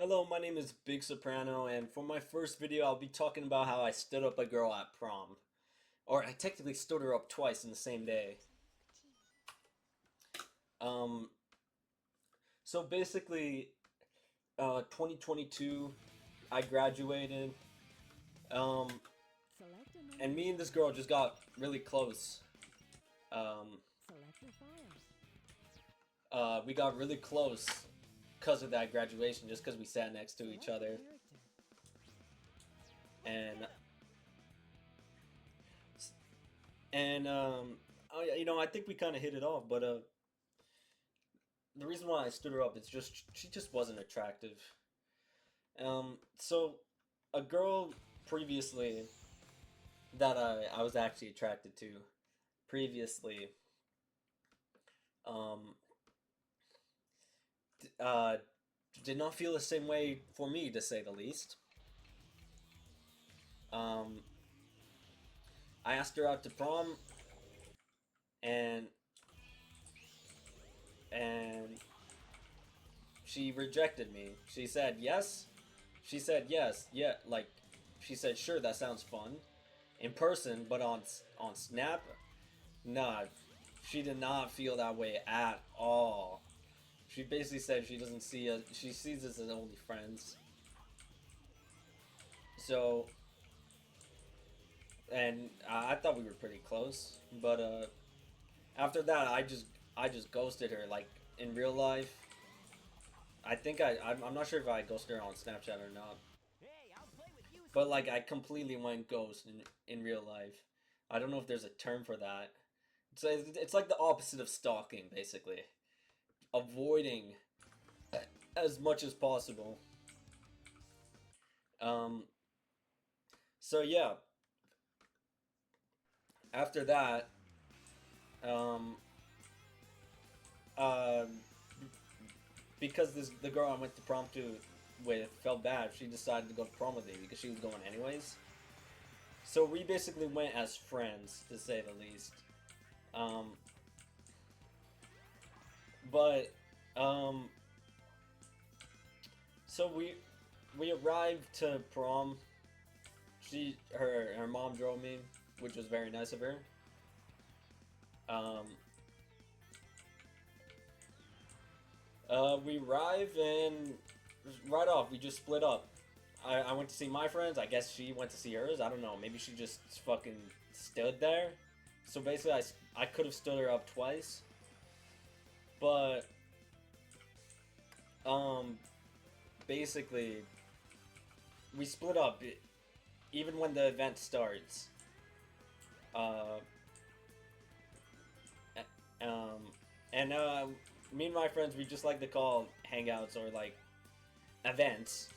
Hello, my name is Big Soprano, and for my first video, I'll be talking about how I stood up a girl at prom. Or I technically stood her up twice in the same day. Um, so basically, 2022, I graduated, um, and me and this girl just got really close. Um, we got really close because of that graduation, just because we sat next to each other. And oh yeah, I think we kind of hit it off, but the reason why I stood her up is just she just wasn't attractive. So a girl previously that I was actually attracted to previously, um, uh, did not feel the same way for me, to say the least. Um, I asked her out to prom, and and she rejected me. She said yes. She said yes. Yeah, like she said sure, that sounds fun in person, but on Snap, nah, she did not feel that way at all. She basically said she doesn't see us. She sees us as only friends. So, and I thought we were pretty close, but after that, I just ghosted her. Like in real life, I think I'm not sure if I ghosted her on Snapchat or not. But like I completely went ghost in real life. I don't know if there's a term for that. It's like the opposite of stalking, basically. Avoiding as much as possible. Um, so yeah, after that, um, uh, because the girl I went to prom to with felt bad, she decided to go to prom with me because she was going anyways. So we basically went as friends, to say the least. Um, but um, so we arrived to prom. Her mom drove me, which was very nice of her. Um, we arrived and right off we just split up. I went to see my friends. I guess she went to see hers. I don't know. Maybe she just fucking stood there. So basically, I could have stood her up twice, but um, basically we split up even when the event starts. Uh, um, and me and my friends, we just like to call hangouts or like events.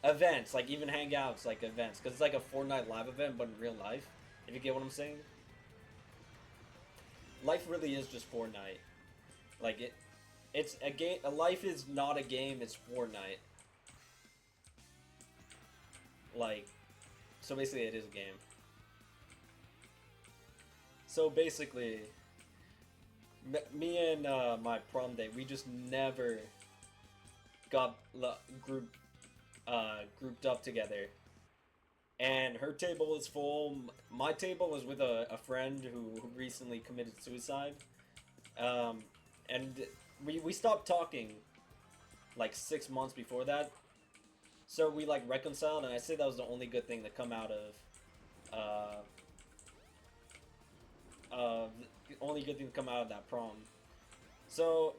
Events, like even hangouts, like events, because it's like a Fortnite live event, but in real life. If you get what I'm saying, life really is just Fortnite. Like it's a game. A life is not a game. It's Fortnite. Like, so basically, it is a game. So basically, me and my prom date, we just never got grouped up together. And her table was full. My table was with a friend who recently committed suicide. Um, and we stopped talking like 6 months before that. So we like reconciled, and I say that was the only good thing to come out of. Uh, the only good thing to come out of that prom. So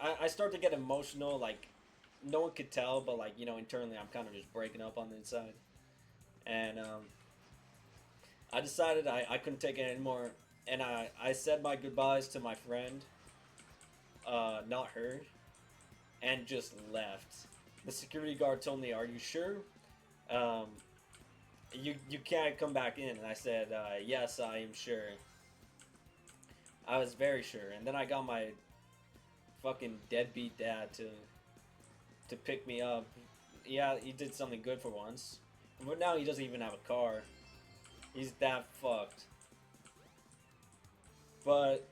I start to get emotional. Like no one could tell, but like internally, I'm kind of just breaking up on the inside. And I decided I couldn't take it anymore, and I said my goodbyes to my friend, not her, and just left. The security guard told me, "Are you sure? Um, you can't come back in." And I said, "Yes, I am sure." I was very sure, and then I got my fucking deadbeat dad to pick me up. Yeah, he did something good for once, but now he doesn't even have a car. He's that fucked. But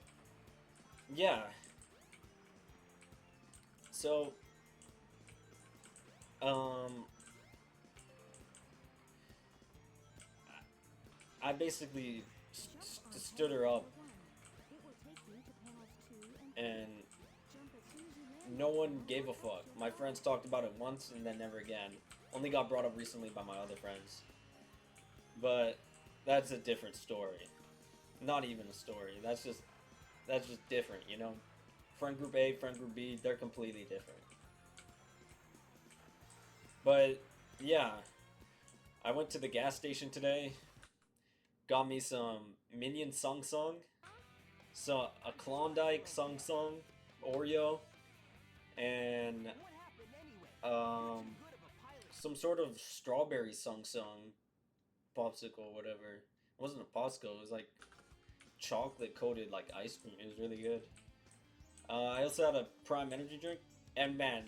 yeah, so Um, I basically stood her up, and no one gave a fuck. My friends talked about it once and then never again. Only got brought up recently by my other friends. But that's a different story. Not even a story. That's just different, you know? Friend group A, friend group B, they're completely different. But yeah, I went to the gas station today, got me some Minion Sung Sung, so a Klondike Sung Sung, Oreo, and some sort of strawberry Sung Sung popsicle, whatever. It wasn't a popsicle. It was like chocolate coated like ice cream. It was really good. I also had a Prime energy drink, and man,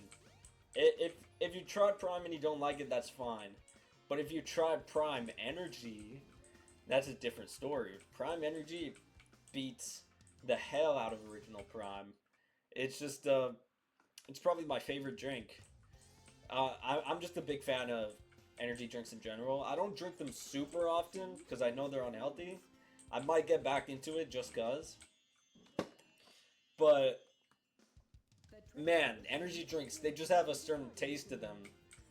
if you tried Prime and you don't like it, that's fine. But if you tried Prime Energy, that's a different story. Prime Energy beats the hell out of original Prime. It's just it's probably my favorite drink. I'm just a big fan of energy drinks in general. I don't drink them super often because I know they're unhealthy. I might get back into it just cause. But man, energy drinks, they just have a certain taste to them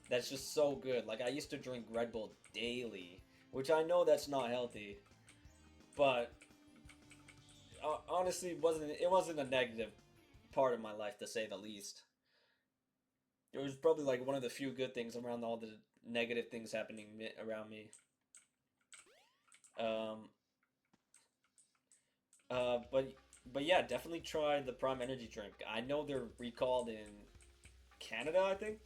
that's just so good. Like I used to drink Red Bull daily, which I know that's not healthy. But honestly, it wasn't a negative part of my life to say the least. It was probably like one of the few good things around all the negative things happening around me. Um, but yeah, definitely try the Prime Energy drink. I know they're recalled in Canada, I think,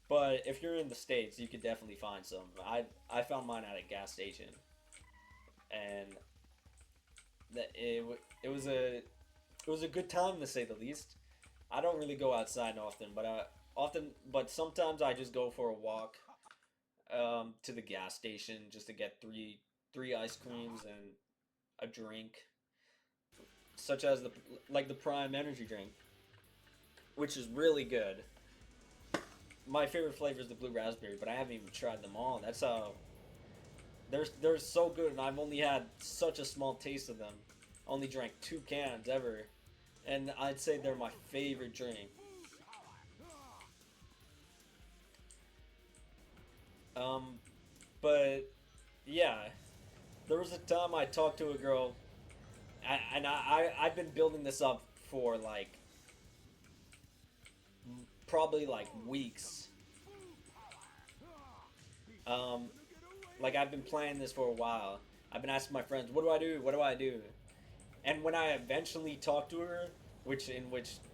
but if you're in the States, you could definitely find some. I found mine at a gas station, and that it was a good time to say the least. I don't really go outside often, but sometimes I just go for a walk to the gas station just to get three ice creams and a drink, such as the Prime Energy drink, which is really good. My favorite flavor is the blue raspberry, but I haven't even tried them all. That's how they're so good, and I've only had such a small taste of them. Only drank 2 cans ever, and I'd say they're my favorite drink. Um, but yeah, there was a time I talked to a girl, and I've been building this up for like probably like weeks. Like I've been planning this for a while. I've been asking my friends, "What do I do? What do I do?" And when I eventually talked to her, which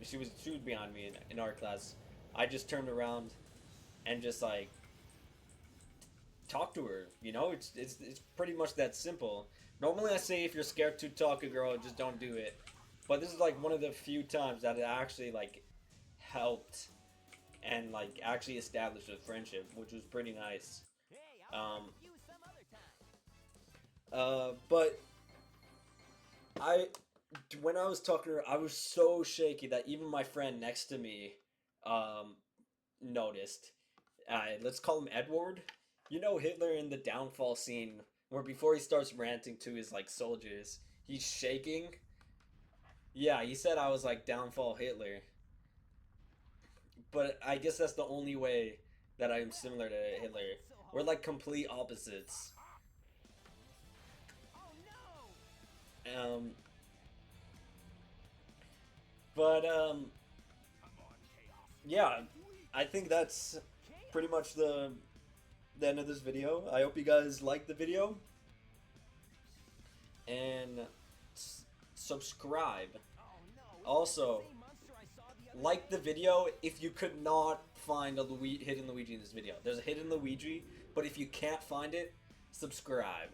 she was behind me in art class, I just turned around and just like talk to her. You know, it's pretty much that simple. Normally, I say if you're scared to talk to a girl, just don't do it. But this is like one of the few times that it actually like helped and like actually established a friendship, which was pretty nice. Um, but I when I was talking to her, I was so shaky that even my friend next to me um, noticed. Let's call him Edward. You know Hitler in the downfall scene where before he starts ranting to his like soldiers, he's shaking. Yeah, he said I was like downfall Hitler, but I guess that's the only way that I'm similar to Hitler. We're like complete opposites. Um, but yeah, I think that's pretty much the end of this video. I hope you guys liked the video and subscribe. Also, like the video if you could not find a hidden Luigi in this video. There's a hidden Luigi, but if you can't find it, subscribe.